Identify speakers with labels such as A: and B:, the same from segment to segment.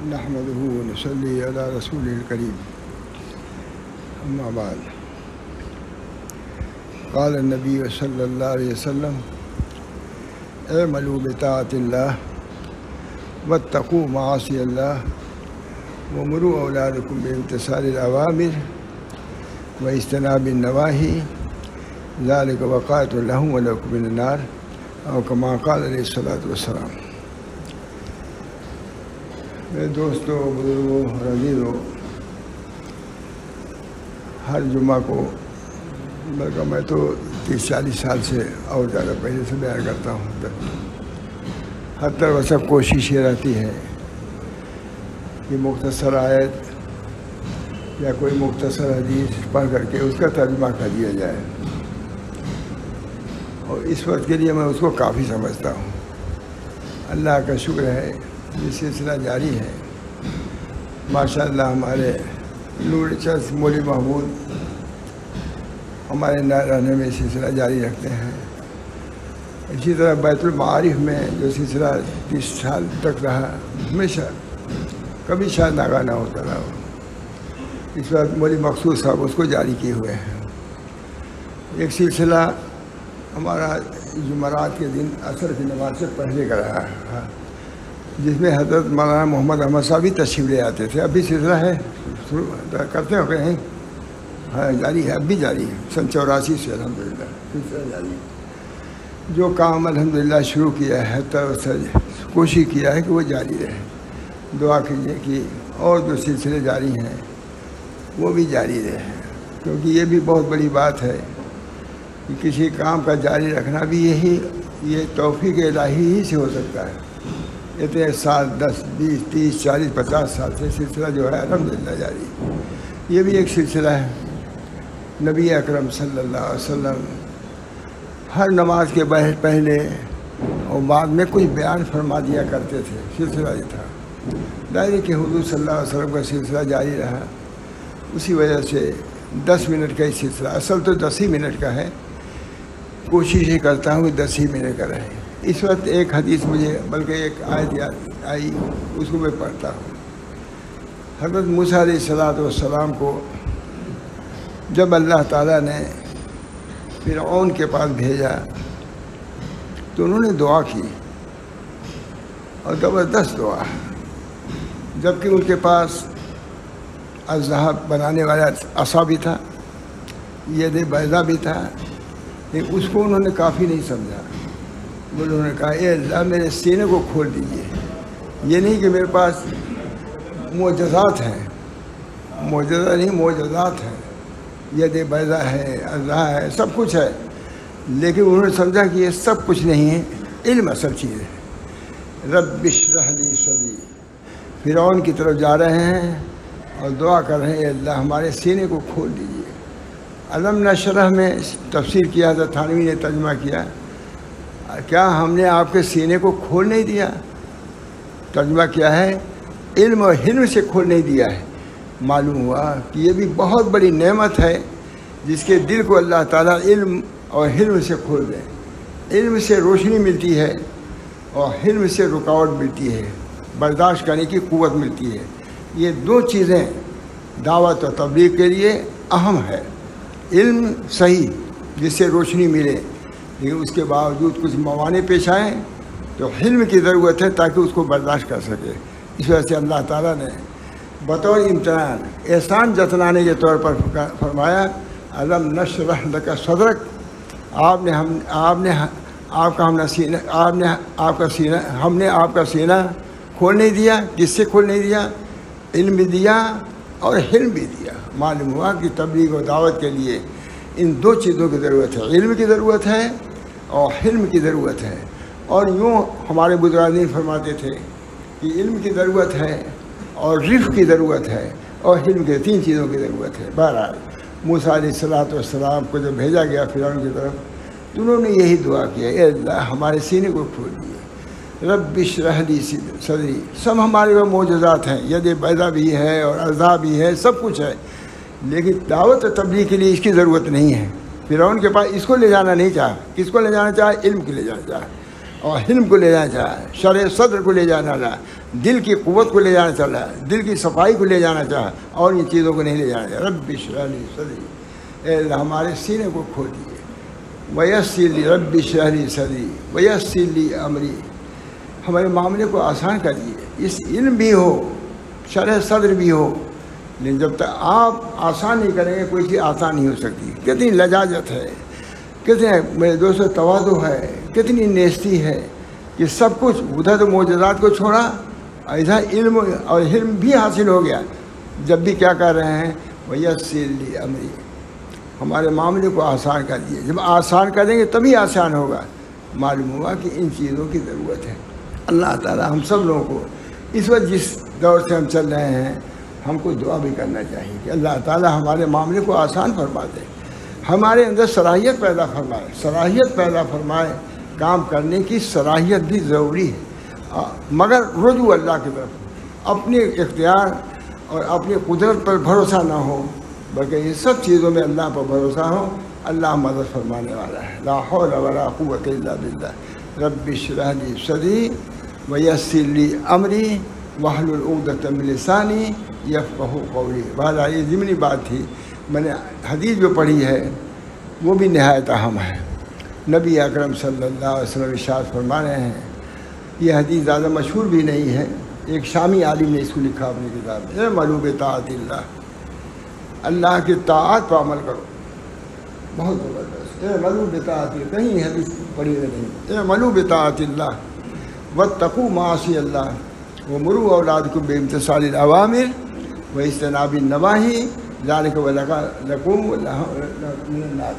A: نحمده ونصلي على رسوله الكريم أما بعد قال النبي صلى الله عليه وسلم اعملوا بطاعة الله واتقوا معاصي الله ومروا أولادكم بامتثال الأوامر واجتناب النواهي ذلك وقاية لهم ولكم من النار أو كما قال علیہ الصلاۃ والسلام۔ میرے دوستوں، بزرگوں اور عزیزوں، ہر جمعہ کو بلکہ میں تو 30-40 سال سے اور زیادہ پہلے سے بیان کرتا ہوں، ہر طرح سب کوشش یہ رہتی ہے کہ مختصر آیت یا کوئی مختصر حدیث پڑھ کر کے اس کا ترجمہ کر دیا جائے، اور اس وقت کے لیے میں اس کو کافی سمجھتا ہوں۔ اللہ کا شکر ہے یہ سلسلہ جاری ہے۔ ماشاءاللہ ہمارے نور چرچ مولی محمود ہمارے نہ رہنے میں سلسلہ جاری رکھتے ہیں۔ اسی طرح بیت المعارف میں جو سلسلہ 30 سال تک رہا، ہمیشہ کبھی شاید ناگاہ نہ ہوتا رہا۔ اس وقت مولی مقصود صاحب اس کو جاری کیے ہوئے ہیں۔ ایک سلسلہ ہمارا جمعرات کے دن عصر کی نماز سے پہلے کا رہا، جس میں حضرت مولانا محمد احمد صاحب بھی تشریف لے آتے تھے۔ ابھی سلسلہ ہے، کرتے ہو گئے ہیں، ہاں جاری ہے، اب بھی جاری ہے، سن 84 سے الحمدللہ سلسلہ جاری ہے۔ جو کام الحمدللہ شروع کیا ہے تو کوشش کیا ہے کہ وہ جاری رہے۔ دعا کیجیے کہ اور جو سلسلے جاری ہیں وہ بھی جاری رہے، کیونکہ یہ بھی بہت بڑی بات ہے کہ کسی کام کا جاری رکھنا بھی یہ توفیق الہی ہی سے ہو سکتا ہے۔ اتنے سال 10 20 30 40 50 سال سے سلسلہ جو ہے الحمدللہ جاری۔ یہ بھی ایک سلسلہ ہے۔ نبی اکرم صلی اللہ علیہ وسلم ہر نماز کے پہلے اور بعد میں کچھ بیان فرما دیا کرتے تھے، سلسلہ یہ تھا۔ ظاہر کہ حضور صلی اللہ علیہ وسلم کا سلسلہ جاری رہا، اسی وجہ سے 10 منٹ کا ہی سلسلہ، اصل تو 10 ہی منٹ کا ہے، کوشش یہ کرتا ہوں کہ 10 ہی منٹ کا رہے۔ اس وقت ایک حدیث مجھے بلکہ ایک آیت یاد آئی، اس کو میں پڑھتا ہوں۔ حضرت موسیٰ علیہ السلام کو جب اللہ تعالیٰ نے فرعون کے پاس بھیجا تو انہوں نے دعا کی، اور زبردست دعا، جبکہ ان کے پاس الذھب بنانے والا عصا بھی تھا، ید بیضا بھی تھا، لیکن اس کو انہوں نے کافی نہیں سمجھا۔ انہوں نے کہا اے اللہ میرے سینے کو کھول دیجیے۔ یہ نہیں کہ میرے پاس معجزات ہیں، معجزہ نہیں، معجزات ہیں، ید بیضا ہے، عصا ہے، سب کچھ ہے، لیکن انہوں نے سمجھا کہ یہ سب کچھ نہیں ہے، علم اصل چیز ہے۔ رب اشرح لی صدری، فرعون کی طرف جا رہے ہیں اور دعا کر رہے ہیں اے اللہ ہمارے سینے کو کھول دیجیے۔ علم نشرح میں تفسیر کیا حضرت تھانوی نے ترجمہ کیا، کیا ہم نے آپ کے سینے کو کھول نہیں دیا؟ ترجمہ کیا ہے؟ علم اور حلم سے کھول نہیں دیا ہے۔ معلوم ہوا کہ یہ بھی بہت بڑی نعمت ہے جس کے دل کو اللہ تعالیٰ علم اور حلم سے کھول دے۔ علم سے روشنی ملتی ہے اور حلم سے رکاوٹ ملتی ہے، برداشت کرنے کی قوت ملتی ہے۔ یہ دو چیزیں دعوت و تبلیغ کے لیے اہم ہے۔ علم صحیح جس سے روشنی ملے، لیکن اس کے باوجود کچھ موانع پیش آئیں تو حلم کی ضرورت ہے تاکہ اس کو برداشت کر سکے۔ اس وجہ سے اللہ تعالیٰ نے بطور امتحان، احسان جتلانے کے طور پر فرمایا علم نشرح لک صدرک، ہم نے آپ کا سینہ کھول نہیں دیا۔ کس سے کھول نہیں دیا؟ علم بھی دیا اور حلم بھی دیا۔ معلوم ہوا کہ تبلیغ و دعوت کے لیے ان دو چیزوں کی ضرورت ہے، علم کی ضرورت ہے اور حلم کی ضرورت ہے۔ اور یوں ہمارے بزرگان فرماتے تھے کہ علم کی ضرورت ہے اور رفق کی ضرورت ہے اور حلم کی، 3 چیزوں کی ضرورت ہے۔ بہرحال موسیٰ علیہ السلام کو جب بھیجا گیا فرعون کی طرف تو انہوں نے یہی دعا کیا اے اللہ ہمارے سینے کو کھول دیے۔ رب اشرح لی صدری، سب ہمارے وہ معجزات ہیں، ید بیضا بھی ہے اور عصا بھی ہے، سب کچھ ہے، لیکن دعوت و تبلیغ کے لیے اس کی ضرورت نہیں ہے۔ فرعون کے پاس اس کو لے جانا نہیں چاہا، کس کو لے جانا چاہا؟ علم کے لے جانا چاہا۔ اور حلم کو لے جانا چاہا ہے، شرح صدر کو لے جانا چاہا، دل کی قوت کو لے جانا چاہا، دل کی صفائی کو لے جانا چاہا، اور ان چیزوں کو نہیں لے جانا چاہا۔ رب اشرح لی صدری، اے اللہ ہمارے سینے کو کھول دیے۔ ویسر لی رب اشرح لی صدری ویسر لی امری، ہمارے معاملے کو آسان کریے۔ اس علم بھی ہو، شرح صدر بھی ہو، لیکن جب تک آپ آسان نہیں کریں گے کوئی چیز آسان نہیں ہو سکتی۔ کتنی لجاجت ہے، کتنے میرے دوستوں تواضع ہے، کتنی نیستی ہے کہ سب کچھ ادھر تو معجزات کو چھوڑا، ایسا علم اور علم بھی حاصل ہو گیا۔ جب بھی کیا کر رہے ہیں، ویسر لی امری، ہمارے معاملے کو آسان کر دیے۔ جب آسان کریں گے تبھی آسان ہوگا۔ معلوم ہوا کہ ان چیزوں کی ضرورت ہے۔ اللہ تعالی ہم سب لوگوں کو اس وقت جس دور سے ہم چل رہے ہیں، ہم کو دعا بھی کرنا چاہیے کہ اللہ تعالی ہمارے معاملے کو آسان فرما دے، ہمارے اندر صلاحیت پیدا فرمائے، صلاحیت پیدا فرمائے۔ کام کرنے کی صلاحیت بھی ضروری ہے، مگر رجوع اللہ کی طرف، اپنے اختیار اور اپنی قدرت پر بھروسہ نہ ہو، بلکہ یہ سب چیزوں میں اللہ پر بھروسہ ہو۔ اللہ مدد فرمانے والا ہے۔ لا حول ولا قوت الا باللہ۔ رب اشرح لی صدری ویسر لی امری واحلل عقدۃ من لسانی یفقہوا قولی۔ بہرحال یہ ضمنی بات تھی، میں نے حدیث جو پڑھی ہے وہ بھی نہایت اہم ہے۔ نبی اکرم صلی اللہ علیہ وسلم ارشاد فرما رہے ہیں، یہ حدیث زیادہ مشہور بھی نہیں ہے، ایک شامی عالم نے اس کو لکھا اپنی کتاب میں، اعملوا بطاعت اللہ، اللہ کی طاعت پر عمل کرو۔ بہت زبردست، اعملوا بطاعت اللہ، کہیں حدیث پڑھی نہیں، اعملوا بطاعت اللہ واتقوا معاصی اللہ ومروا اولادکم بامتثال الاوامر واجتناب النواہی ذالک لکم من النار۔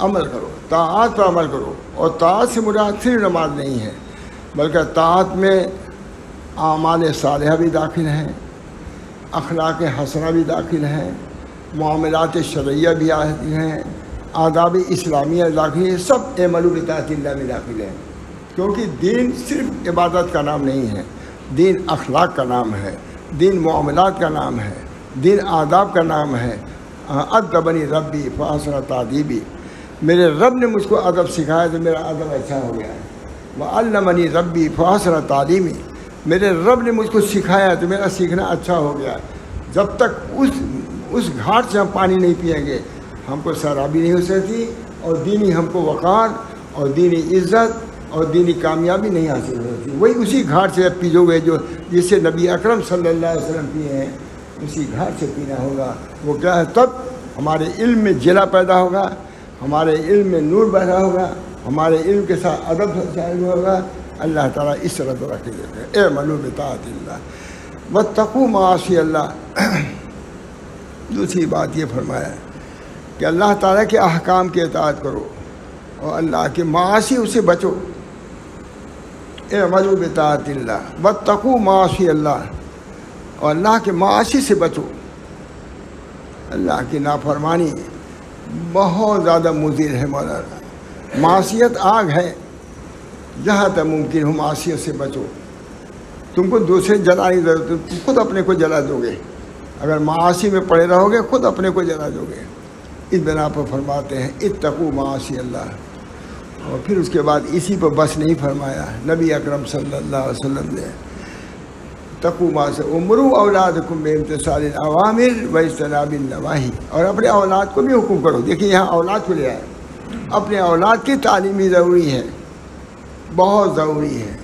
A: عمل کرو، طاعت پر عمل کرو، اور طاعت سے مراد صرف نماز نہیں ہے، بلکہ طاعت میں اعمال صالحہ بھی داخل ہیں، اخلاق حسنہ بھی داخل ہیں، معاملات شرعیہ بھی داخل ہیں، آداب اسلامیہ داخل ہیں، سب اعملوا بطاعت اللہ میں داخل ہیں۔ کیونکہ دین صرف عبادت کا نام نہیں ہے، دین اخلاق کا نام ہے، دین معاملات کا نام ہے، دین آداب کا نام ہے۔ ادبنی ربی فاحسن تادیبی، میرے رب نے مجھ کو ادب سکھایا تو میرا ادب اچھا ہو گیا ہے۔ وعلمنی ربی فاحسن تعلیمی، میرے رب نے مجھ کو سکھایا تو میرا سیکھنا اچھا ہو گیا۔ جب تک اس گھاٹ سے ہم پانی نہیں پئیں گے، ہم کو سرابی نہیں ہو سکتی، اور دینی ہم کو وقار اور دینی عزت اور دینی کامیابی نہیں حاصل ہوتی۔ وہی اسی گھاٹ سے پیجو گے جو جس سے نبی اکرم صلی اللہ علیہ وسلم پیے ہیں، اسی گھاٹ سے پینا ہوگا۔ وہ کیا ہے؟ تب ہمارے علم میں جلا پیدا ہوگا، ہمارے علم میں نور بہرا ہوگا، ہمارے علم کے ساتھ ادب ظاہر ہوگا۔ اللہ تعالیٰ اس طرح تو رکھ دیتے ہیں۔ اعملوا بطاعت اللہ واتقوا معاصی اللہ۔ دوسری بات یہ فرمایا کہ اللہ تعالیٰ کے احکام کی اطاعت کرو اور اللہ کے معاصی سے بچو۔ اعملوا بطاعت اللہ واتقوا معاصی اللہ، اور اللہ کے معاصی سے بچو۔ اللہ کی نافرمانی بہت زیادہ مضر ہے مولانا، معصیت آگ ہے، جہاں تک ممکن ہو معصیت سے بچو۔ تم کو دوسرے جلانے کی ضرورت ہے، تم خود اپنے کو جلا دو گے۔ اگر معاصی میں پڑے رہو گے خود اپنے کو جلا دو گے۔ اس بنا پر فرماتے ہیں اتقوا معاصی اللہ، اور پھر اس کے بعد اسی پر بس نہیں فرمایا نبی اکرم صلی اللہ علیہ وسلم نے، تقوا معاصی امروا اولادکم بامتثال الاوامر واجتناب النواہی، اور اپنے اولاد کو بھی حکم کرو۔ دیکھیے یہاں اولاد کو لے آئے، اپنے اولاد کی تعلیم بھی ضروری ہے، بہت ضروری ہے۔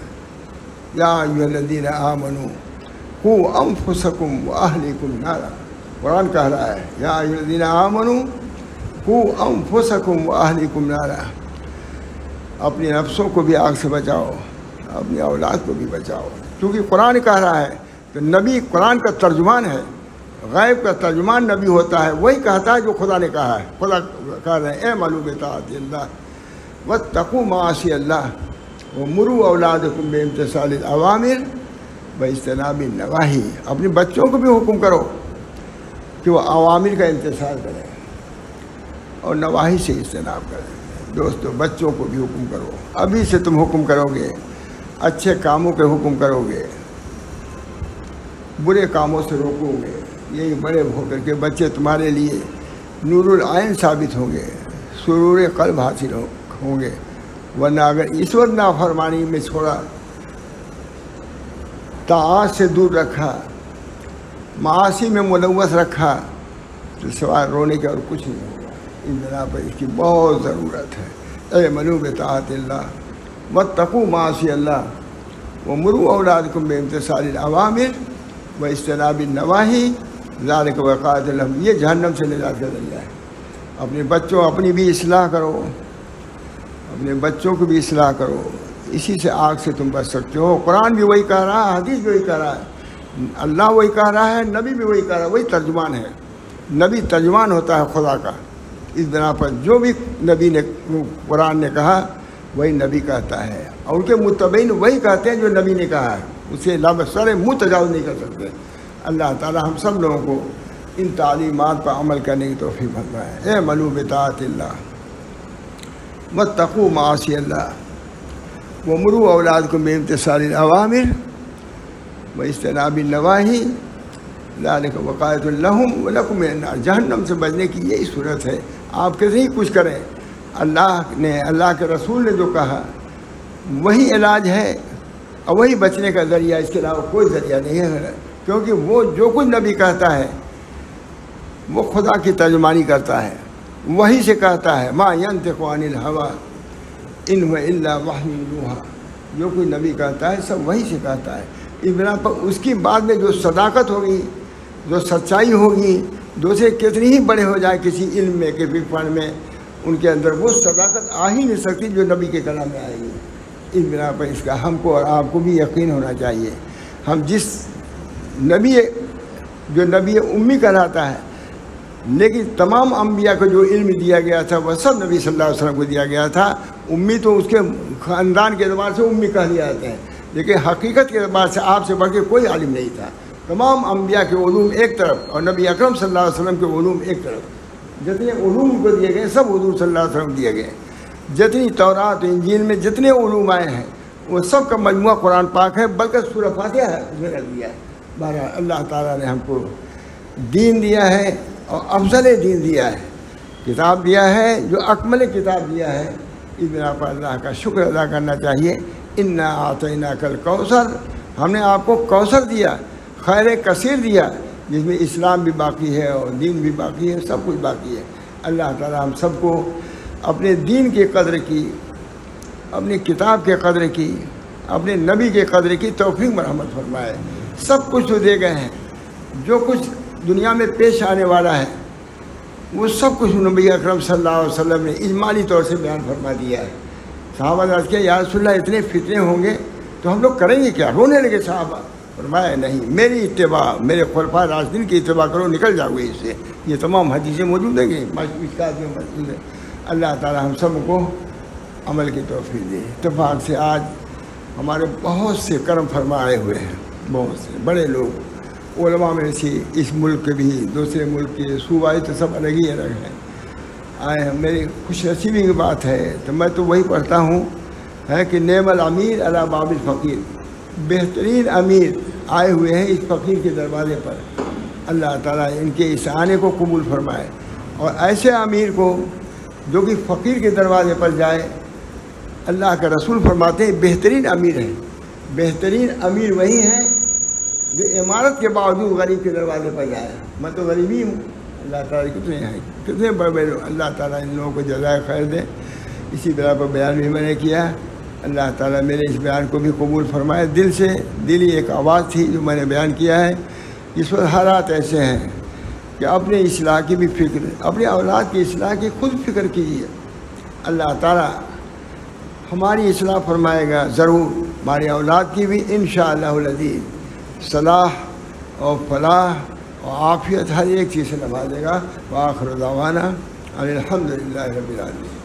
A: یا ایھا الذین آمنوا قوا انفسکم واہلیکم نارا، قرآن کہہ رہا ہے یا ایھا الذین آمنوا قوا انفسکم واہلیکم نارا، اپنے نفسوں کو بھی آگ سے بچاؤ، اپنی اولاد کو بھی بچاؤ۔ کیونکہ قرآن کہہ رہا ہے کہ نبی قرآن کا ترجمان ہے، غیب کا ترجمان نبی ہوتا ہے، وہی کہتا ہے جو خدا نے کہا ہے۔ خدا کہہ رہے ہیں اعملوا بطاعت اللہ واتقوا معاصی اللہ ومروا اولادکم بامتثال الاوامر واجتناب النواہی، اپنے بچوں کو بھی حکم کرو کہ وہ اوامر کا امتثال کریں اور نواہی سے اجتناب کریں۔ دوستو بچوں کو بھی حکم کرو، ابھی سے تم حکم کرو گے، اچھے کاموں کے حکم کرو گے، برے کاموں سے روکو گے، یہی بڑے ہو کر کے بچے تمہارے لیے نور العین ثابت ہوں گے، سرور قلب حاصل ہوں گے، ورنہ اگر اس وقت نافرمانی میں چھوڑا، طاعات سے دور رکھا، معاصی میں ملوث رکھا، تو سوائے رونے کے اور کچھ نہیں ہوگا۔ اس بنا پر اس کی بہت ضرورت ہے۔ اعملوا بطاعت اللہ واتقوا معاصی اللہ ومروا اولادکم بامتثال الاوامر واجتناب النواہی ذالک وقایۃ لہم۔ یہ جہنم سے نجات کا ذریعہ ہے۔ اپنے بچوں اپنی بھی اصلاح کرو، اپنے بچوں کو بھی اصلاح کرو، اسی سے آگ سے تم بچ سکتے ہو۔ قرآن بھی وہی کہہ رہا ہے، حدیث بھی وہی کہہ رہا ہے، اللہ وہی کہہ رہا ہے، نبی بھی وہی کہہ رہا ہے، وہی ترجمان ہے۔ نبی ترجمان ہوتا ہے خدا کا۔ اس بنا پر جو بھی نبی نے قرآن نے کہا وہی نبی کہتا ہے، اور ان کے متبعین وہی کہتے ہیں جو نبی نے کہا ہے، اسے لامسر منہ تجاوز نہیں کر سکتے۔ اللہ تعالی ہم سب لوگوں کو ان تعلیمات پر عمل کرنے کی توفیق فرمائے۔ اعملوا بطاعت اللہ واتقوا معاصی اللہ ومروا اولادکم بامتثال الاوامر واجتناب النواہی ذالک وقایۃ لہم ولکم من النار۔ جہنم سے بچنے کی یہی صورت ہے۔ آپ کیسے ہی کچھ کریں، اللہ کے رسول نے جو کہا وہی علاج ہے اور وہی بچنے کا ذریعہ، اس کے علاوہ کوئی ذریعہ نہیں ہے۔ کیونکہ وہ جو کچھ نبی کہتا ہے وہ خدا کی ترجمانی کرتا ہے، وہی سے کہتا ہے۔ ما ینطق عن الہویٰ ان هو الا وحی یوحیٰ۔ جو کوئی نبی کہتا ہے سب وہی سے کہتا ہے۔ اس بنا پر اس کی بات میں جو صداقت ہوگی، جو سچائی ہوگی، دوسرے کتنی ہی بڑے ہو جائے کسی علم میں، کسی فن میں، ان کے اندر وہ صداقت آ ہی نہیں سکتی جو نبی کے کلام میں آئے گی۔ اس بنا پر اس کا ہم کو اور آپ کو بھی یقین ہونا چاہیے۔ ہم جس نبی، جو نبی امی کہلاتا ہے، لیکن تمام انبیاء کو جو علم دیا گیا تھا وہ سب نبی صلی اللہ علیہ وسلم کو دیا گیا تھا۔ امی تو اس کے خاندان کے اعتبار سے امی کہہ دیا جاتے ہیں، لیکن حقیقت کے اعتبار سے آپ سے بڑھ کے کوئی عالم نہیں تھا۔ تمام انبیاء کے علوم ایک طرف اور نبی اکرم صلی اللہ علیہ وسلم کے علوم ایک طرف۔ جتنے علوم کو دیے گئے سب حضور صلی اللہ علیہ وسلم دیے گئے۔ جتنی تورات انجیل میں جتنے علوم آئے ہیں وہ سب کا مجموعہ قرآن پاک ہے، بلکہ سورہ فاتحہ ہے اس میں رکھ دیا ہے۔ بہرحال اللہ تعالیٰ نے ہم کو دین دیا ہے اور افضل دین دیا ہے، کتاب دیا ہے جو اکمل کتاب دیا ہے۔ اس بنا پر اللہ کا شکر ادا کرنا چاہیے۔ انا اعطیناک الکوثر، ہم نے آپ کو کوثر دیا، خیر کثیر دیا، جس میں اسلام بھی باقی ہے اور دین بھی باقی ہے، سب کچھ باقی ہے۔ اللہ تعالی ہم سب کو اپنے دین کی قدر کی، اپنی کتاب کی قدر کی، اپنے نبی کی قدر کی توفیق مرحمت فرمائے۔ سب کچھ تو دے گئے ہیں، جو کچھ دنیا میں پیش آنے والا ہے وہ سب کچھ نبی اکرم صلی اللہ علیہ وسلم نے اجمالی طور سے بیان فرما دیا ہے۔ صحابہ نے عرض کیا یا رسول اللہ اتنے فتنے ہوں گے تو ہم لوگ کریں گے کیا؟ رونے لگے صحابہ۔ فرمایا نہیں، میری اتباع، میرے خلفائے راشدین کی اتباع کرو، نکل جاؤ گے اس سے۔ یہ تمام حدیثیں موجود ہیں کہ مشکات میں موجود ہیں۔ اللہ تعالی ہم سب کو عمل کی توفیق دے۔ اتفاق سے آج ہمارے بہت سے کرم فرمائے ہوئے ہیں، بہت سے بڑے لوگ علماء میں سے اس ملک کے بھی، دوسرے ملک کے صوبائی تو سب الگ ہی الگ ہیں، آئے ہیں۔ میری خوش نصیبی کی بات ہے تو میں تو وہی پڑھتا ہوں ہے کہ نعم الامیر علی باب الفقیر، بہترین امیر آئے ہوئے ہیں اس فقیر کے دروازے پر۔ اللہ تعالیٰ ان کے اس آنے کو قبول فرمائے، اور ایسے امیر کو جو کہ فقیر کے دروازے پر جائے، اللہ کا رسول فرماتے ہیں بہترین امیر ہیں۔ بہترین امیر وہی ہیں جو عمارت کے باوجود غریب کے دروازے پر جائے۔ میں تو غریبی ہوں، اللہ تعالیٰ کتنے ہیں، کتنے بڑے بڑے لوگ، اللہ تعالیٰ ان لوگوں کو جزائے خیر دے۔ اسی طرح پر بیان بھی میں نے کیا، اللہ تعالیٰ میرے اس بیان کو بھی قبول فرمائے۔ دل سے، دلی ایک آواز تھی جو میں نے بیان کیا ہے۔ اس وقت حالات ایسے ہیں کہ اپنے اصلاح کی بھی فکر، اپنے اولاد کی اصلاح کی خود فکر کیجیے۔ اللہ تعالیٰ ہماری اصلاح فرمائے گا ضرور، ہماری اولاد کی بھی انشاءاللہ العزیز صلاح اور فلاح اور عافیت ہر ایک چیز سے نوازے گا۔ وآخر دعوانا الحمدللہ رب العالمین۔